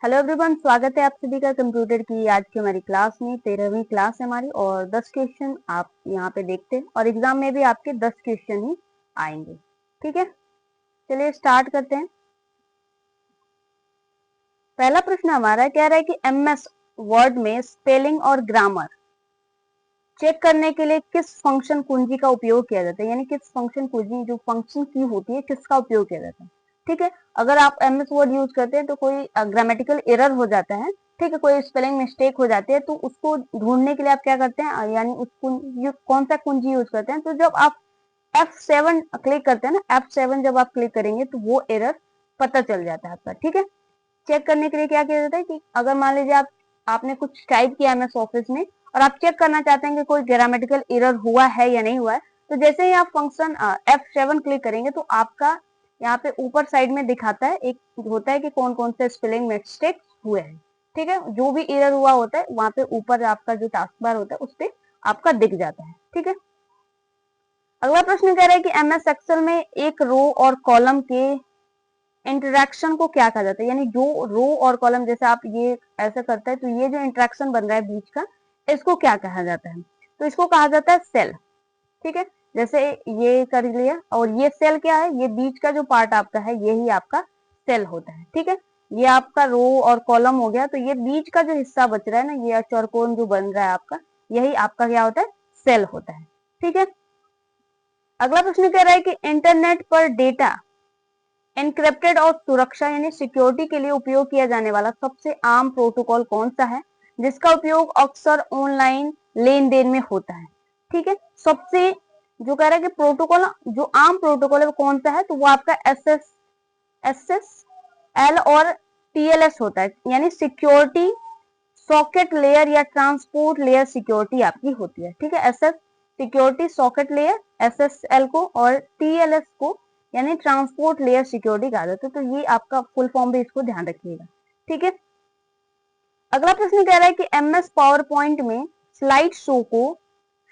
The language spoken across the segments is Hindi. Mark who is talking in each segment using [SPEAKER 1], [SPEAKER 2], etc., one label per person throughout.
[SPEAKER 1] हेलो एवरीवन, स्वागत है आप सभी का कंप्यूटर की आज की हमारी क्लास में। 13वीं क्लास है हमारी और 10 क्वेश्चन आप यहाँ पे देखते हैं और एग्जाम में भी आपके 10 क्वेश्चन ही आएंगे। ठीक है, चलिए स्टार्ट करते हैं। पहला प्रश्न हमारा कह रहा है कि एमएस वर्ड में स्पेलिंग और ग्रामर चेक करने के लिए किस फंक्शन कुंजी का उपयोग किया जाता है, यानी किस फंक्शन कुंजी जो फंक्शन की होती है किसका उपयोग किया जाता है। ठीक है, अगर आप एमएस वर्ड यूज करते हैं तो कोई ग्रामेटिकल एरर हो जाता है, ठीक है, कोई स्पेलिंग मिस्टेक हो जाती है तो उसको ढूंढने के लिए आप क्या करते हैं, यानी उस कौन सा कुंजी यूज करते हैं। तो जब आप F7 क्लिक करते हैं ना, F7 जब आप क्लिक करेंगे तो वो एरर पता चल जाता है आपका। ठीक है, चेक करने के लिए क्या किया जाता है कि अगर मान लीजिए आपने कुछ टाइप किया एमएस ऑफिस में और आप चेक करना चाहते हैं कि कोई ग्रामेटिकल एरर हुआ है या नहीं हुआ है, तो जैसे ही आप फंक्शन F7 क्लिक करेंगे तो आपका यहाँ पे ऊपर साइड में दिखाता है, एक होता है कि कौन कौन से स्पेलिंग मिस्टेक हुए हैं। ठीक है, जो भी एरर हुआ होता है वहां पे ऊपर आपका जो टास्क बार होता है उस पर आपका दिख जाता है। ठीक है, अगला प्रश्न कह रहा है कि एमएस एक्सेल में एक रो और कॉलम के इंटरेक्शन को क्या कहा जाता है, यानी जो रो और कॉलम जैसे आप ये ऐसा करता है तो ये जो इंटरेक्शन बन रहा है बीच का, इसको क्या कहा जाता है। तो इसको कहा जाता है सेल। ठीक है, जैसे ये कर लिया और ये सेल क्या है, ये बीच का जो पार्ट आपका है यही आपका सेल होता है। ठीक है, ये आपका रो और कॉलम हो गया, तो ये बीच का जो हिस्सा बच रहा है ना, ये चौकोन जो बन रहा है आपका, यही आपका क्या होता है, सेल होता है। ठीक है, अगला प्रश्न कह रहा है कि इंटरनेट पर डेटा एन्क्रिप्टेड और सुरक्षा यानी सिक्योरिटी के लिए उपयोग किया जाने वाला सबसे आम प्रोटोकॉल कौन सा है जिसका उपयोग अक्सर ऑनलाइन लेन देन में होता है। ठीक है, सबसे जो कह रहा है कि प्रोटोकॉल जो आम प्रोटोकॉल है वो कौन सा है, तो वो आपका एस एल और टीएलएस होता है, यानी सिक्योरिटी सॉकेट लेयर या ट्रांसपोर्ट लेयर सिक्योरिटी आपकी होती है। ठीक है, SS security socket layer SSL को और टीएलएस को यानी ट्रांसपोर्ट लेयर सिक्योरिटी कहा जाता है। तो ये आपका फुल फॉर्म भी इसको ध्यान रखिएगा। ठीक है, अगला प्रश्न कह रहा है कि एमएस पावर पॉइंट में स्लाइड शो को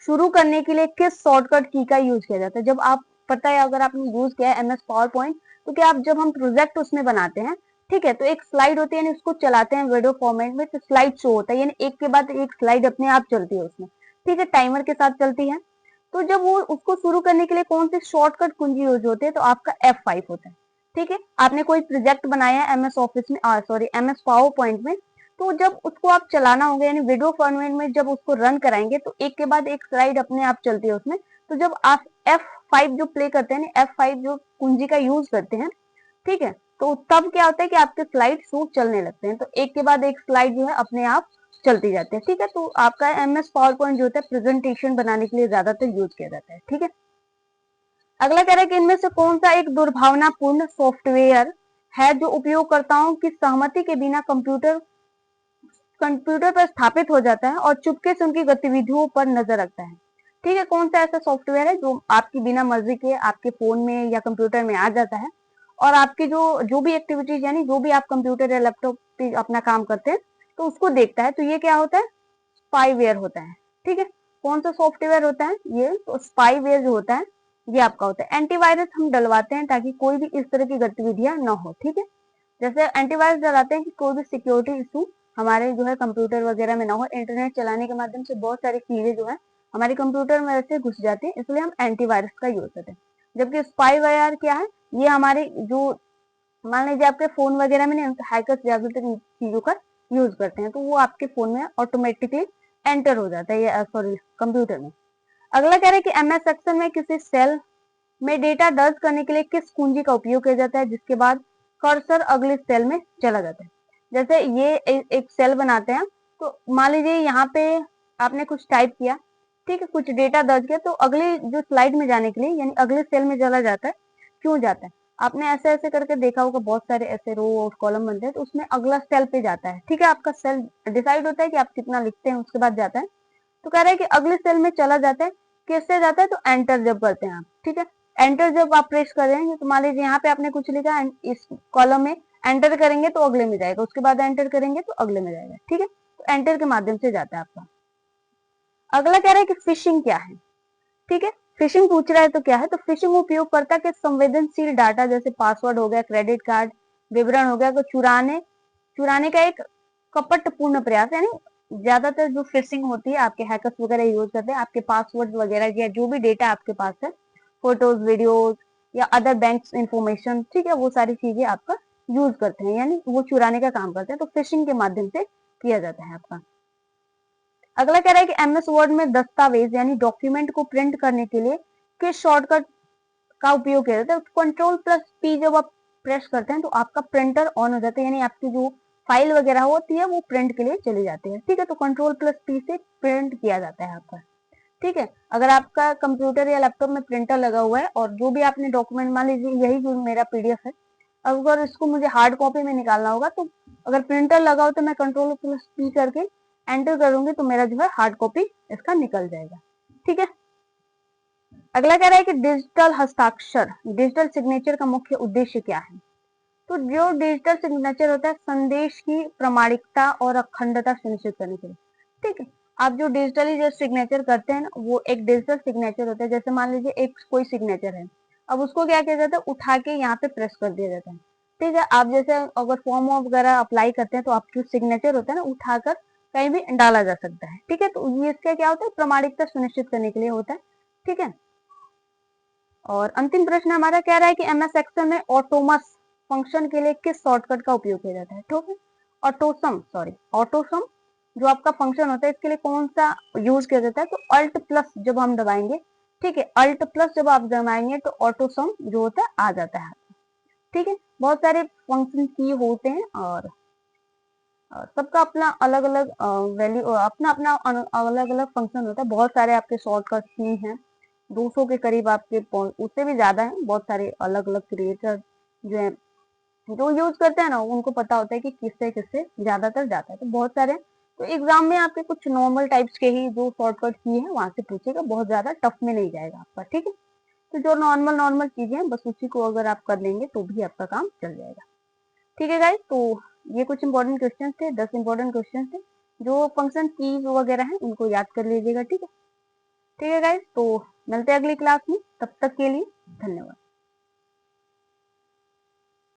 [SPEAKER 1] शुरू करने के लिए किस शॉर्टकट की का यूज किया जाता है। जब आप पता है अगर आपने यूज किया है एमएस पावर पॉइंट, तो क्या आप जब हम प्रोजेक्ट उसमें बनाते हैं, ठीक है, तो एक स्लाइड होती है यानी उसको चलाते हैं वीडियो फॉर्मेट में, तो स्लाइड शो होता है यानी एक के बाद एक स्लाइड अपने आप चलती है उसमें। ठीक है, टाइमर के साथ चलती है। तो जब वो उसको शुरू करने के लिए कौन सी शॉर्टकट कुंजी यूज होती है, तो आपका F5 होता है। ठीक है, आपने कोई प्रोजेक्ट बनाया है एमएस ऑफिस में, सॉरी एमएस पावर पॉइंट में, तो जब उसको आप चलाना होगा यानी वीडियो फॉर्मेट में जब उसको रन कराएंगे तो एक के बाद एक स्लाइड अपने आप चलती है उसमें। तो जब आप F5 जो प्ले करते हैं, F5 जो कुंजी का यूज करते हैं, ठीक है, तो तब क्या होता है कि आपके स्लाइड शो चलने लगते हैं, तो एक के बाद एक स्लाइड जो है अपने आप चलती जाती है। ठीक है, तो आपका एमएस पावर पॉइंट जो होता है प्रेजेंटेशन बनाने के लिए ज्यादातर यूज किया जाता है। ठीक है, अगला कह रहा है कि इनमें से कौन सा एक दुर्भावनापूर्ण सॉफ्टवेयर है जो उपयोगकर्ताओं की सहमति के बिना कंप्यूटर पर स्थापित हो जाता है और चुपके से उनकी गतिविधियों पर नजर रखता है। ठीक है, कौन सा ऐसा सॉफ्टवेयर है जो आपकी बिना मर्जी के आपके फोन में या कंप्यूटर में आ जाता है और आपकी जो जो भी एक्टिविटीज यानी जो भी आप कंप्यूटर या लैपटॉप पे अपना काम करते हैं तो उसको देखता है। तो ये क्या होता है, स्पाईवेयर होता है। ठीक है, कौन सा सॉफ्टवेयर होता है ये, तो स्पाईवेयर जो होता है ये आपका होता है। एंटीवायरस हम डलवाते हैं ताकि कोई भी इस तरह की गतिविधियां ना हो। ठीक है, जैसे एंटीवायरस डलाते हैं कि कोई भी सिक्योरिटी इशू हमारे जो है कंप्यूटर वगैरह में ना हो। इंटरनेट चलाने के माध्यम से बहुत सारी चीजें जो है हमारे कंप्यूटर में ऐसे घुस जाती है, इसलिए हम एंटीवायरस का यूज करते हैं। जबकि स्पाईवेयर क्या है, ये हमारे जो मान लीजिए आपके फोन वगैरह में नहीं, हैकर्स ज्यादातर इन चीजों का यूज करते हैं, तो वो आपके फोन में ऑटोमेटिकली एंटर हो जाता है, ये सॉरी कंप्यूटर में। अगला कह रहा है कि एमएस सेक्शन में किसी सेल में डेटा दर्ज करने के लिए किस कुंजी का उपयोग किया जाता है जिसके बाद कर्सर अगले सेल में चला जाता है। जैसे ये एक सेल बनाते हैं, तो मान लीजिए यहाँ पे आपने कुछ टाइप किया, ठीक है, कुछ डेटा दर्ज किया, तो अगले जो स्लाइड में जाने के लिए यानी अगले सेल में चला जाता है। क्यों जाता है, आपने ऐसे ऐसे करके देखा होगा, बहुत सारे ऐसे रो और कॉलम बनते हैं तो उसमें अगला सेल पे जाता है। ठीक है, आपका सेल डिसाइड होता है कि आप कितना लिखते हैं उसके बाद जाता है। तो कह रहा है कि अगले सेल में चला जाता है, किससे जाता है, तो एंटर जब करते हैं आप। ठीक है, एंटर जब आप प्रेस कर रहे हैं, तो मान लीजिए यहाँ पे आपने कुछ लिखा, इस कॉलम में एंटर करेंगे तो अगले में जाएगा, उसके बाद एंटर करेंगे तो अगले में जाएगा। ठीक है, तो एंटर के माध्यम से जाता है आपका। अगला कह रहा है कि फिशिंग क्या है। ठीक है, फिशिंग पूछ रहा है तो क्या है, तो फिशिंग उपयोगकर्ता के संवेदनशील डाटा जैसे पासवर्ड हो गया, क्रेडिट कार्ड विवरण हो गया, को चुराने का एक कपटपूर्ण प्रयास, यानी ज्यादातर जो फिशिंग होती है आपके हैकर्स वगैरह यूज करते हैं आपके पासवर्ड वगैरह या जो भी डेटा आपके पास है, फोटोज, वीडियोज या अदर बैंक इंफॉर्मेशन, ठीक है, वो सारी चीजें आपका यूज करते हैं, यानी वो चुराने का काम करते हैं, तो फिशिंग के माध्यम से किया जाता है आपका। अगला कह रहा है कि एमएस वर्ड में दस्तावेज यानी डॉक्यूमेंट को प्रिंट करने के लिए किस शॉर्टकट का उपयोग किया जाता है? कंट्रोल प्लस पी जब आप प्रेस करते हैं तो आपका प्रिंटर ऑन हो जाता है, यानी आपकी जो फाइल वगैरह होती है वो प्रिंट के लिए चली जाती है, ठीक है। तो कंट्रोल प्लस पी से प्रिंट किया जाता है आपका, ठीक है। अगर आपका कंप्यूटर या लैपटॉप में प्रिंटर लगा हुआ है और जो भी आपने डॉक्यूमेंट, मान लीजिए यही जो मेरा पीडीएफ है, अगर इसको मुझे हार्ड कॉपी में निकालना होगा तो अगर प्रिंटर लगा हो तो मैं कंट्रोल प्लस पी करके एंटर करूंगी तो मेरा जो है हार्ड कॉपी इसका निकल जाएगा, ठीक है। अगला कह रहा है कि डिजिटल हस्ताक्षर, डिजिटल सिग्नेचर का मुख्य उद्देश्य क्या है? तो जो डिजिटल सिग्नेचर होता है संदेश की प्रामाणिकता और अखंडता सुनिश्चित करने के लिए, ठीक है। आप जो डिजिटली जो सिग्नेचर करते हैं ना वो एक डिजिटल सिग्नेचर होता है। जैसे मान लीजिए एक कोई सिग्नेचर है, अब उसको क्या किया जाता है, उठा के यहाँ पे प्रेस कर दिया जाता है, ठीक है। आप जैसे अगर फॉर्म वगैरह अप्लाई करते हैं तो आपकी सिग्नेचर होता है ना उठाकर कहीं भी डाला जा सकता है, ठीक है। तो ये इसका क्या होता है, प्रामाणिकता सुनिश्चित करने के लिए होता है, ठीक है। और अंतिम प्रश्न हमारा कह रहा है कि एमएस एक्सेल में ऑटोमस फंक्शन के लिए किस शॉर्टकट का उपयोग किया जाता है? ठीक है, ऑटोसम जो आपका फंक्शन होता है इसके लिए कौन सा यूज किया जाता है? तो अल्ट प्लस जब हम दबाएंगे, ठीक है, अल्ट प्लस जब आप दबाएंगे तो ऑटोसम जो होता है आ जाता है, ठीक है। बहुत सारे फंक्शन की होते हैं और सबका अपना अलग अलग वैल्यू, अपना अपना अलग अलग फंक्शन होता है। बहुत सारे आपके शॉर्टकट की हैं, 200 के करीब आपके, उससे भी ज्यादा है। बहुत सारे अलग अलग क्रिएटर जो है जो यूज करते हैं ना उनको पता होता है कि किससे किससे ज्यादातर जाता है, तो बहुत सारे। तो एग्जाम में आपके कुछ नॉर्मल टाइप्स के ही जो शॉर्टकट की है वहां से पूछेगा, बहुत ज्यादा टफ में नहीं जाएगा आपका, ठीक है। तो जो नॉर्मल नॉर्मल चीजें हैं बस उसी को अगर आप कर लेंगे तो भी आपका काम चल जाएगा, ठीक है गाइस। तो ये कुछ इंपॉर्टेंट क्वेश्चन थे, 10 इंपॉर्टेंट क्वेश्चन थे। जो फंक्शन कीज वगैरह है उनको याद कर लीजिएगा, ठीक है। ठीक है गाइस, तो मिलते हैं अगली क्लास में, तब तक के लिए धन्यवाद।